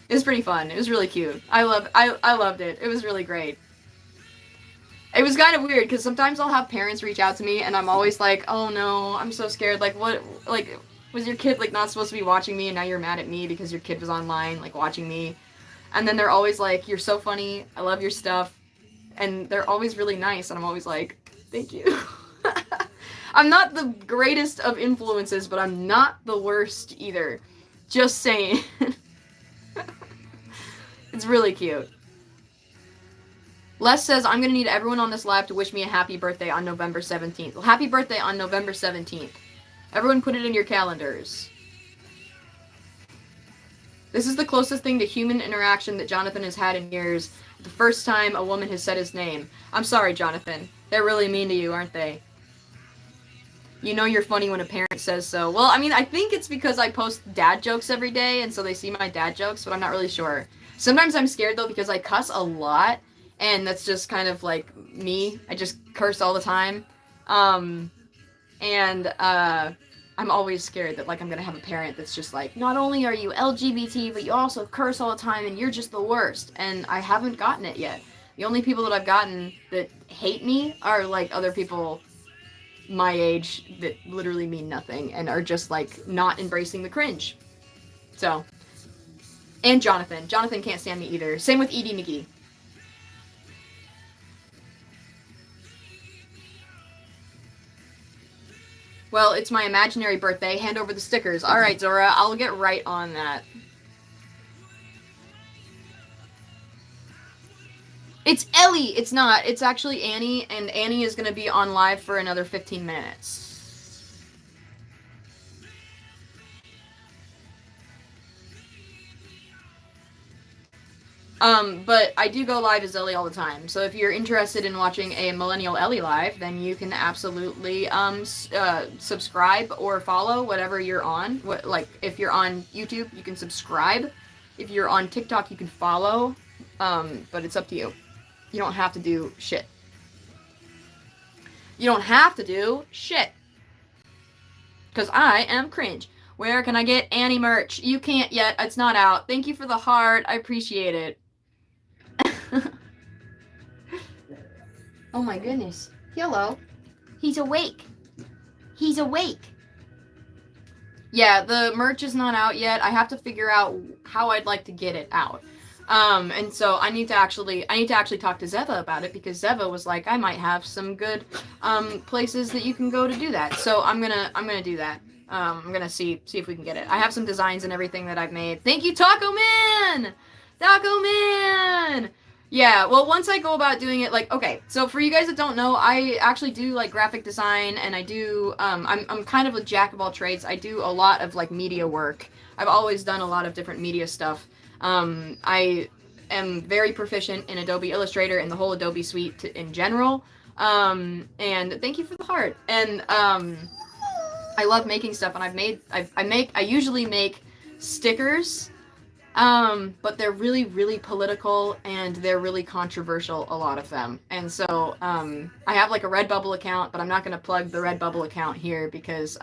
it was pretty fun. It was really cute. I loved it. It was really great. It was kind of weird because sometimes I'll have parents reach out to me and I'm always like, oh no, I'm so scared. Like, what, like, was your kid like not supposed to be watching me and now you're mad at me because your kid was online like watching me? And then they're always like, you're so funny. I love your stuff. And they're always really nice. And I'm always like, thank you. I'm not the greatest of influences, but I'm not the worst either. Just saying. It's really cute. Les says, I'm going to need everyone on this live to wish me a happy birthday on November 17th. Well, happy birthday on November 17th. Everyone put it in your calendars. This is the closest thing to human interaction that Jonathan has had in years. The first time a woman has said his name. I'm sorry, Jonathan. They're really mean to you, aren't they? You know you're funny when a parent says so. Well, I mean, I think it's because I post dad jokes every day, and so they see my dad jokes, but I'm not really sure. Sometimes I'm scared, though, because I cuss a lot, and that's just kind of like me. I just curse all the time. I'm always scared that like I'm gonna have a parent that's just like, not only are you LGBT, but you also curse all the time and you're just the worst. And I haven't gotten it yet. The only people that I've gotten that hate me are like other people my age that literally mean nothing and are just like not embracing the cringe. So, and Jonathan. Jonathan can't stand me either. Same with Edie McGee. Well, it's my imaginary birthday. Hand over the stickers. All right, Zora, I'll get right on that. It's Ellie! It's not. It's actually Annie, and Annie is going to be on live for another 15 minutes. But I do go live as Ellie all the time. So if you're interested in watching a Millennial Ellie live, then you can absolutely subscribe or follow whatever you're on. Like if you're on YouTube, you can subscribe. If you're on TikTok, you can follow. But it's up to you. You don't have to do shit. You don't have to do shit. Because I am cringe. Where can I get Annie merch? You can't yet. It's not out. Thank you for the heart. I appreciate it. Oh my goodness. Hello. He's awake. He's awake. Yeah, the merch is not out yet. I have to figure out how I'd like to get it out. And so I need to actually talk to Zeva about it, because Zeva was like, I might have some good places that you can go to do that. So I'm gonna do that. I'm gonna see if we can get it. I have some designs and everything that I've made. Thank you, Taco Man! Taco Man! Yeah, well, once I go about doing it, like, okay, so for you guys that don't know, I actually do, like, graphic design, and I do, I'm kind of a jack of all trades. I do a lot of, like, media work. I've always done a lot of different media stuff. I am very proficient in Adobe Illustrator and the whole Adobe suite in general. And thank you for the heart. And, I love making stuff, and I usually make stickers. But they're really, really political, and they're really controversial, a lot of them. And so, I have like a Redbubble account, but I'm not going to plug the Redbubble account here because,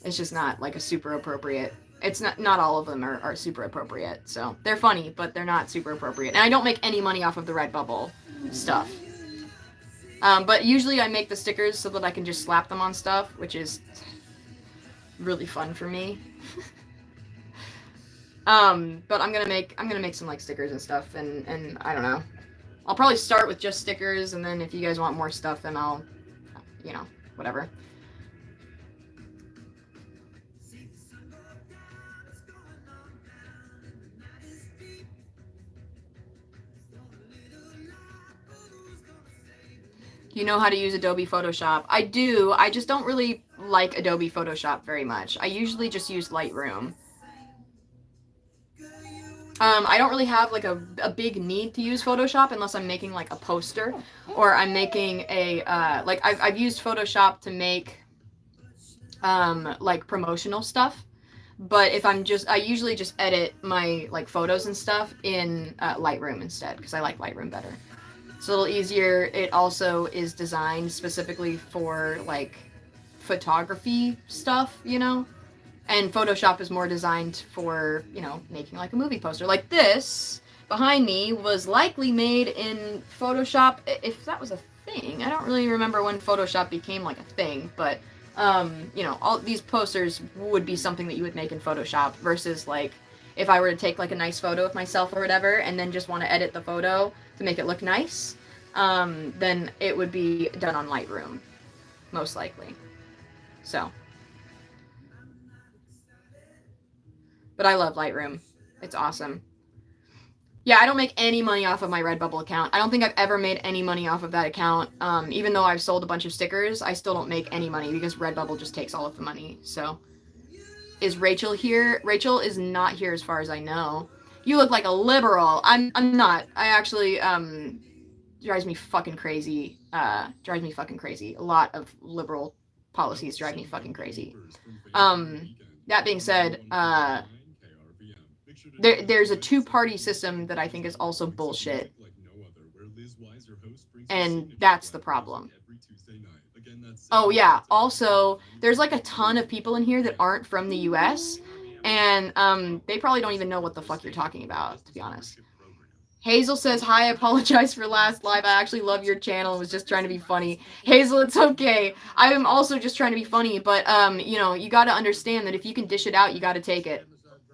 it's just not like a super appropriate. It's not all of them are super appropriate. So they're funny, but they're not super appropriate. And I don't make any money off of the Redbubble stuff. But usually I make the stickers so that I can just slap them on stuff, which is really fun for me. But I'm gonna make some like stickers and stuff, and I don't know. I'll probably start with just stickers, and then if you guys want more stuff, then I'll, whatever. You know how to use Adobe Photoshop. I do, I just don't really like Adobe Photoshop very much. I usually just use Lightroom. I don't really have like a big need to use Photoshop unless I'm making like a poster, or I'm making a, like I've used Photoshop to make, like promotional stuff. But if I usually just edit my like photos and stuff in Lightroom instead, because I like Lightroom better. It's a little easier. It also is designed specifically for like photography stuff, and Photoshop is more designed for, making like a movie poster. Like this behind me was likely made in Photoshop, if that was a thing. I don't really remember when Photoshop became like a thing, but all these posters would be something that you would make in Photoshop, versus like if I were to take like a nice photo of myself or whatever and then just want to edit the photo to make it look nice, then it would be done on Lightroom, most likely. So, but I love Lightroom. It's awesome. Yeah, I don't make any money off of my Redbubble account. I don't think I've ever made any money off of that account. Even though I've sold a bunch of stickers, I still don't make any money because Redbubble just takes all of the money. So, is Rachel here? Rachel is not here as far as I know. You look like a liberal. I'm not. I actually, drives me fucking crazy. A lot of liberal policies drive me fucking crazy. That being said, there's a two-party system that I think is also bullshit. And that's the problem. Oh yeah, also, there's like a ton of people in here that aren't from the US, and they probably don't even know what the fuck you're talking about, to be honest. Hazel says, hi, I apologize for last live. I actually love your channel and was just trying to be funny. Hazel, it's okay. I am also just trying to be funny, but, you gotta understand that if you can dish it out, you gotta take it.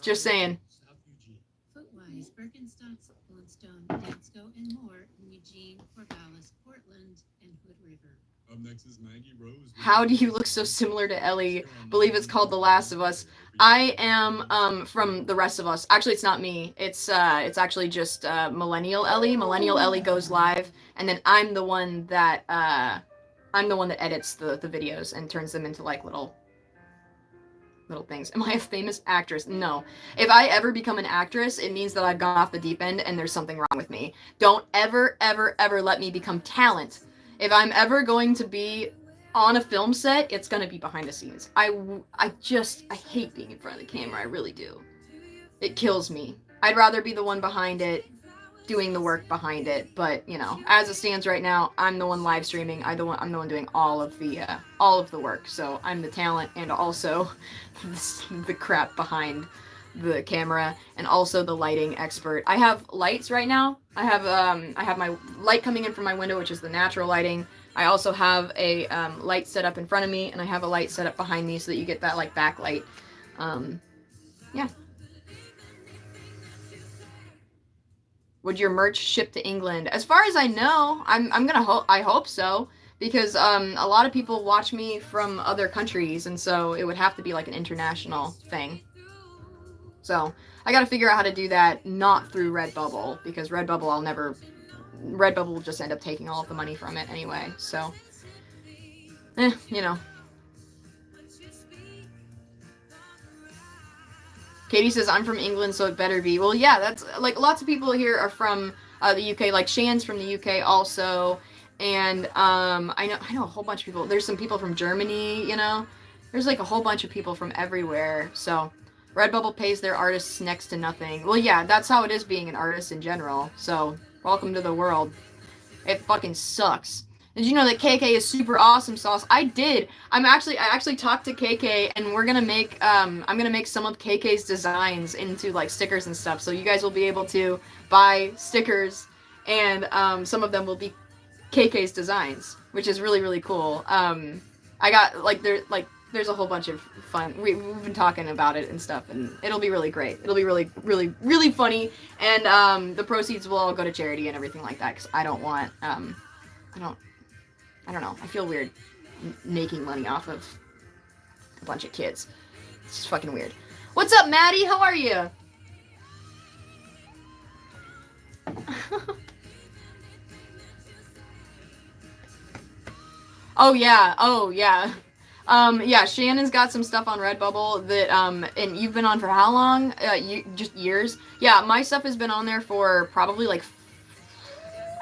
Just saying. Footwise, Birkenstocks, Blundstone, Dansko, and more in Eugene, Corvallis, Portland, and Hood River. Up next is Maggie Rose. How do you look so similar to Ellie? Believe it's called The Last of Us. I am from The Rest of Us. Actually, it's not me. It's actually just Millennial Ellie. Millennial Ellie goes live, and then I'm the one that edits the videos and turns them into like little little things. Am I a famous actress? No. If I ever become an actress, it means that I've gone off the deep end and there's something wrong with me. Don't ever, ever, ever let me become talent. If I'm ever going to be on a film set, it's going to be behind the scenes. I hate being in front of the camera. I really do. It kills me. I'd rather be the one behind it, doing the work behind it. But, you know, as it stands right now, I'm the one live streaming. I'm the one doing all of the work. So I'm the talent and also the crap behind the camera and also the lighting expert. I have lights right now. I have my light coming in from my window, which is the natural lighting. I also have a light set up in front of me, and I have a light set up behind me so that you get that like backlight. Yeah. Would your merch ship to England? As far as I know, I hope so, because a lot of people watch me from other countries, and so it would have to be like an international thing. So I gotta figure out how to do that, not through Redbubble, because Redbubble will just end up taking all of the money from it anyway, so, you know. Katie says, I'm from England, so it better be. Well, yeah, that's, like, lots of people here are from the UK, like, Shan's from the UK also, and, I know a whole bunch of people. There's some people from Germany, you know? There's, like, a whole bunch of people from everywhere, so Redbubble pays their artists next to nothing. Well, yeah, that's how it is being an artist in general, so welcome to the world. It fucking sucks. Did you know that KK is super awesome sauce? I did. I actually talked to KK, and we're gonna make I'm gonna make some of KK's designs into like stickers and stuff. So you guys will be able to buy stickers, and some of them will be KK's designs, which is really, really cool. I got there's a whole bunch of fun. We've been talking about it and stuff, and it'll be really great. It'll be really, really, really funny, and the proceeds will all go to charity and everything like that. Because I don't want I don't know. I feel weird making money off of a bunch of kids. It's just fucking weird. What's up, Maddie? How are you? Oh yeah. Yeah, Shannon's got some stuff on Redbubble that, and you've been on for how long? Just years? Yeah, my stuff has been on there for probably like,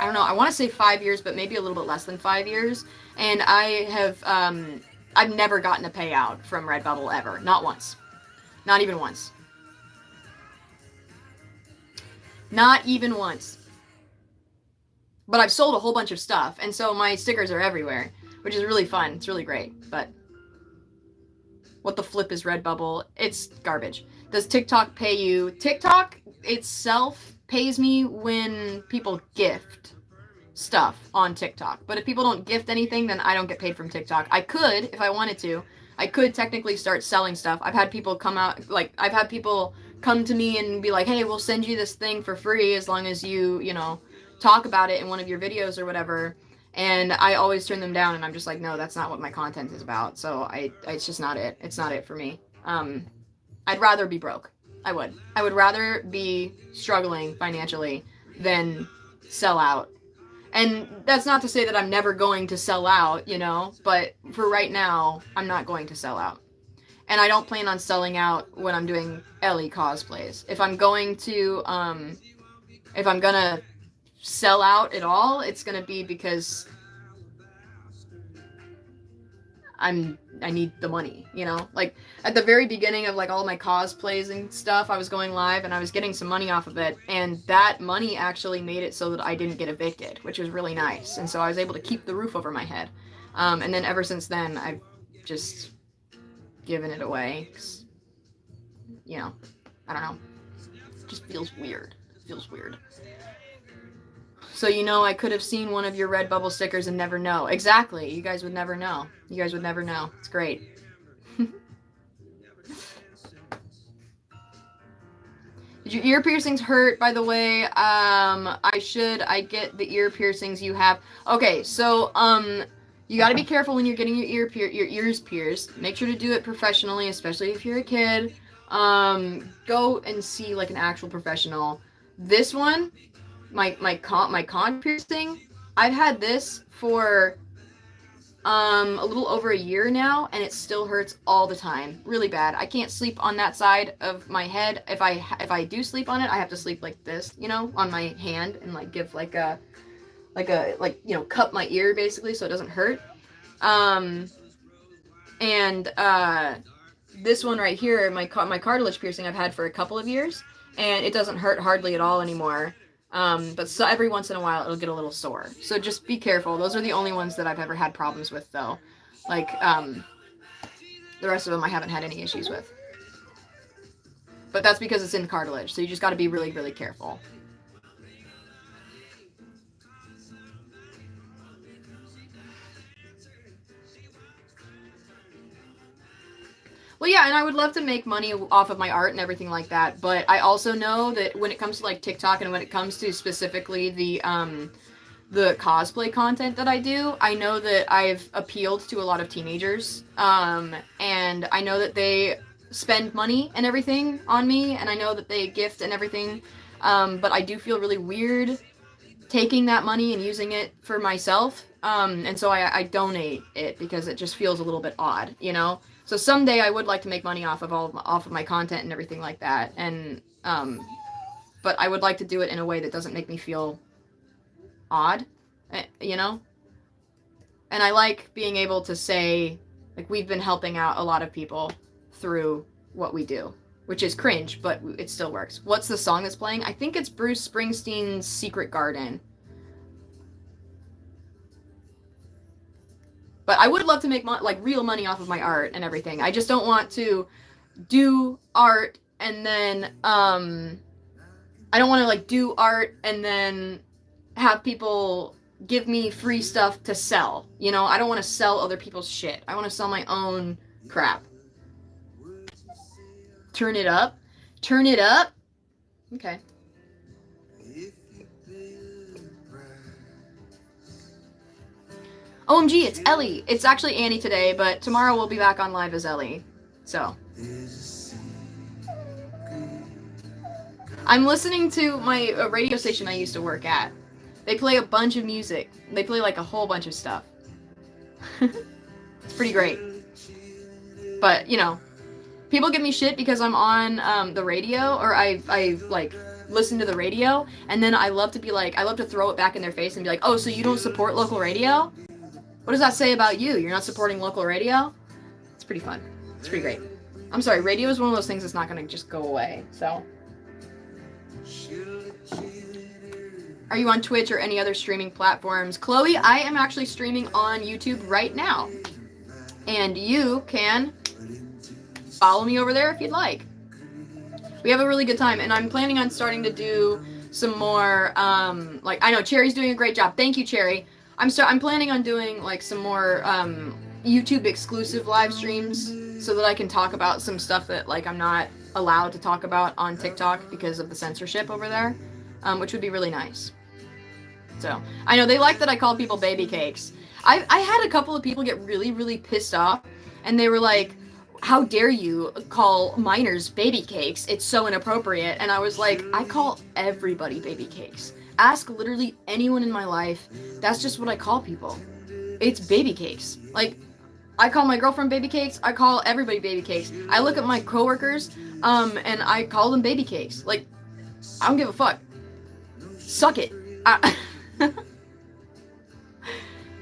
I don't know, I want to say 5 years, but maybe a little bit less than 5 years. And I have, I've never gotten a payout from Redbubble ever. Not once. Not even once. Not even once. But I've sold a whole bunch of stuff, and so my stickers are everywhere, which is really fun. It's really great, but what the flip is Redbubble? It's garbage. Does TikTok pay you? TikTok itself pays me when people gift stuff on TikTok. But if people don't gift anything, then I don't get paid from TikTok. I could, if I wanted to, I could technically start selling stuff. I've had people come to me and be like, hey, we'll send you this thing for free as long as you know, talk about it in one of your videos or whatever. And I always turn them down, and I'm just like, no, that's not what my content is about. So it's just not it. It's not it for me. I'd rather be broke. I would rather be struggling financially than sell out. And that's not to say that I'm never going to sell out, you know, but for right now, I'm not going to sell out. And I don't plan on selling out when I'm doing Ellie cosplays. If I'm going to sell out at all, it's going to be because I need the money, you know? Like, at the very beginning of, like, all my cosplays and stuff, I was going live, and I was getting some money off of it, and that money actually made it so that I didn't get evicted, which was really nice, and so I was able to keep the roof over my head. And then ever since then, I've just given it away, 'cause, you know, I don't know. It just feels weird. It feels weird. So, you know, I could have seen one of your Redbubble stickers and never know. Exactly. You guys would never know. You guys would never know. It's great. Did your ear piercings hurt, by the way? I get the ear piercings you have. Okay, so, you gotta be careful when you're getting your ears pierced. Make sure to do it professionally, especially if you're a kid. Go and see, like, an actual professional. This one, my con piercing, I've had this for a little over a year now, and it still hurts all the time, really bad. I can't sleep on that side of my head. If I do sleep on it, I have to sleep like this, you know, on my hand, and like give like you know, cup my ear basically so it doesn't hurt. This one right here, my cartilage piercing, I've had for a couple of years, and it doesn't hurt hardly at all anymore. But so every once in a while it'll get a little sore. So just be careful. Those are the only ones that I've ever had problems with, though. Like, the rest of them I haven't had any issues with. But that's because it's in cartilage, so you just got to be really, really careful. Well, yeah, and I would love to make money off of my art and everything like that, but I also know that when it comes to like TikTok and when it comes to specifically the cosplay content that I do, I know that I've appealed to a lot of teenagers, and I know that they spend money and everything on me, and I know that they gift and everything, but I do feel really weird taking that money and using it for myself, and so I donate it because it just feels a little bit odd, you know? So someday I would like to make money off of my content and everything like that, and but I would like to do it in a way that doesn't make me feel odd, you know? And I like being able to say, like, we've been helping out a lot of people through what we do, which is cringe, but it still works. What's the song that's playing? I think it's Bruce Springsteen's Secret Garden. But I would love to make like real money off of my art and everything. I just don't want to do art and then I don't want to like do art and then have people give me free stuff to sell. You know, I don't want to sell other people's shit. I want to sell my own crap. Turn it up. Turn it up. Okay. OMG, it's Ellie. It's actually Annie today, but tomorrow we'll be back on live as Ellie. So. I'm listening to my radio station I used to work at. They play a bunch of music. They play like a whole bunch of stuff. It's pretty great. But, you know, people give me shit because I'm on the radio, or I like listen to the radio, and then I love to be like, I love to throw it back in their face and be like, oh, so you don't support local radio? What does that say about you? You're not supporting local radio? It's pretty fun. It's pretty great. I'm sorry, radio is one of those things that's not going to just go away, so. Are you on Twitch or any other streaming platforms? Chloe, I am actually streaming on YouTube right now. And you can follow me over there if you'd like. We have a really good time, and I'm planning on starting to do some more, like, I know Cherry's doing a great job. Thank you, Cherry. I'm planning on doing like some more YouTube exclusive live streams so that I can talk about some stuff that like I'm not allowed to talk about on TikTok because of the censorship over there, which would be really nice. So I know they like that I call people baby cakes. I had a couple of people get really, really pissed off, and they were like, how dare you call minors baby cakes? It's so inappropriate. And I was like, I call everybody baby cakes. Ask literally anyone in my life. That's just what I call people. It's baby cakes. Like, I call my girlfriend baby cakes. I call everybody baby cakes. I look at my coworkers, and I call them baby cakes. Like, I don't give a fuck. Suck it.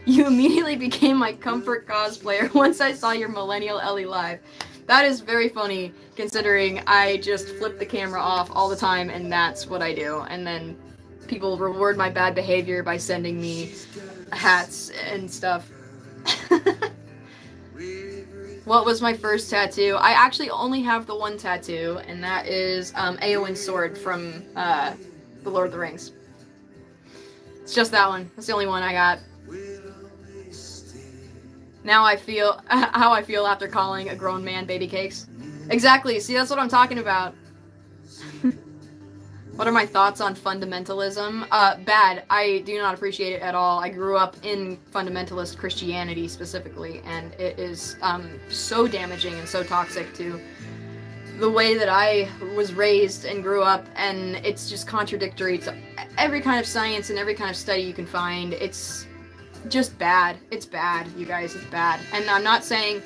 You immediately became my comfort cosplayer once I saw your Millennial Ellie live. That is very funny, considering I just flip the camera off all the time, and that's what I do. And then people reward my bad behavior by sending me hats and stuff. What was my first tattoo? I actually only have the one tattoo, and that is Eowyn's sword from The Lord of the Rings. It's just that one. That's the only one I got. Now I feel how I feel after calling a grown man baby cakes. Exactly. See, that's what I'm talking about. What are my thoughts on fundamentalism? Bad. I do not appreciate it at all. I grew up in fundamentalist Christianity specifically, and it is so damaging and so toxic to the way that I was raised and grew up, and it's just contradictory to every kind of science and every kind of study you can find. It's just bad. It's bad, you guys. It's bad. And I'm not saying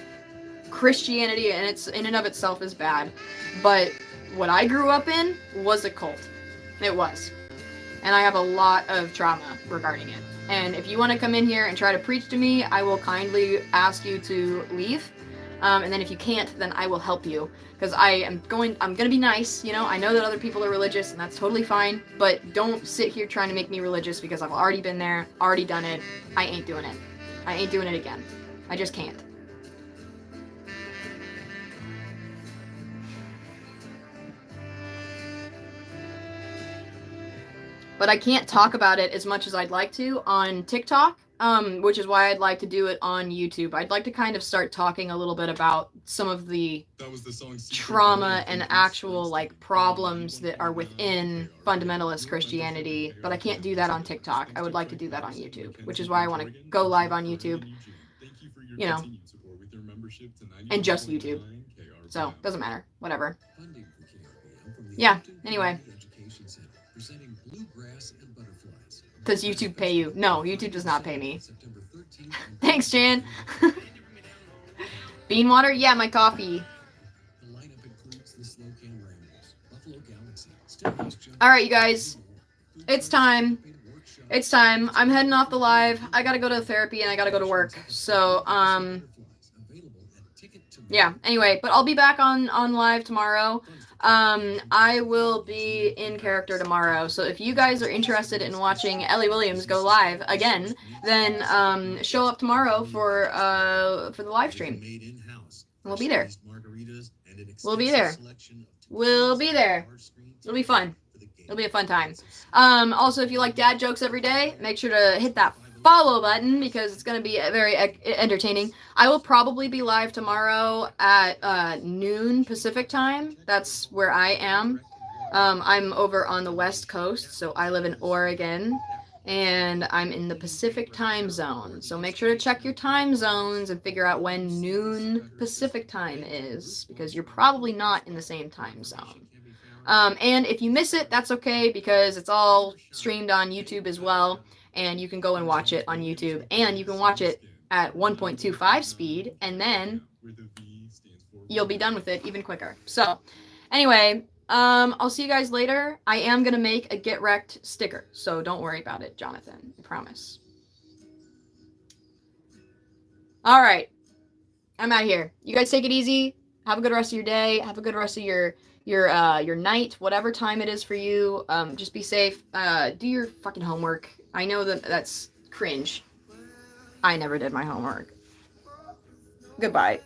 Christianity and it's in and of itself is bad, but what I grew up in was a cult. It was. And I have a lot of trauma regarding it. And if you want to come in here and try to preach to me, I will kindly ask you to leave. And then if you can't, then I will help you. Because I'm gonna be nice, you know, I know that other people are religious and that's totally fine, but don't sit here trying to make me religious because I've already been there, already done it. I ain't doing it. I ain't doing it again. I just can't. But I can't talk about it as much as I'd like to on TikTok, which is why I'd like to do it on YouTube. I'd like to kind of start talking a little bit about some of the trauma and actual like problems that are within fundamentalist Christianity, but I can't do that on TikTok. I would like to do that on YouTube, which is why I want to go live on YouTube, you know, and just YouTube. So, doesn't matter. Whatever. Yeah, anyway. Does YouTube pay you? No, YouTube does not pay me. Thanks, Jan. Bean water? Yeah, my coffee. Alright, you guys. It's time. It's time. I'm heading off the live. I gotta go to therapy and I gotta go to work. So, yeah, anyway, but I'll be back on live tomorrow. I will be in character tomorrow, so if you guys are interested in watching Ellie Williams go live again, then show up tomorrow for the live stream. We'll be there. We'll be there. We'll be there. It'll be fun. It'll be a fun time. Also, if you like dad jokes every day, make sure to hit that follow button because it's going to be very entertaining. I will probably be live tomorrow at noon Pacific time. That's where I am. I'm over on the West Coast, so I live in Oregon, and I'm in the Pacific time zone. So make sure to check your time zones and figure out when noon Pacific time is, because you're probably not in the same time zone. And if you miss it, that's okay, because it's all streamed on YouTube as well. And you can go and watch it on YouTube, and you can watch it at 1.25 speed, and then you'll be done with it even quicker. So, anyway, I'll see you guys later. I am going to make a Get Wrecked sticker, so don't worry about it, Jonathan. I promise. All right. I'm out of here. You guys take it easy. Have a good rest of your day. Have a good rest of your night, whatever time it is for you. Just be safe. Do your fucking homework. I know that that's cringe. I never did my homework. Goodbye.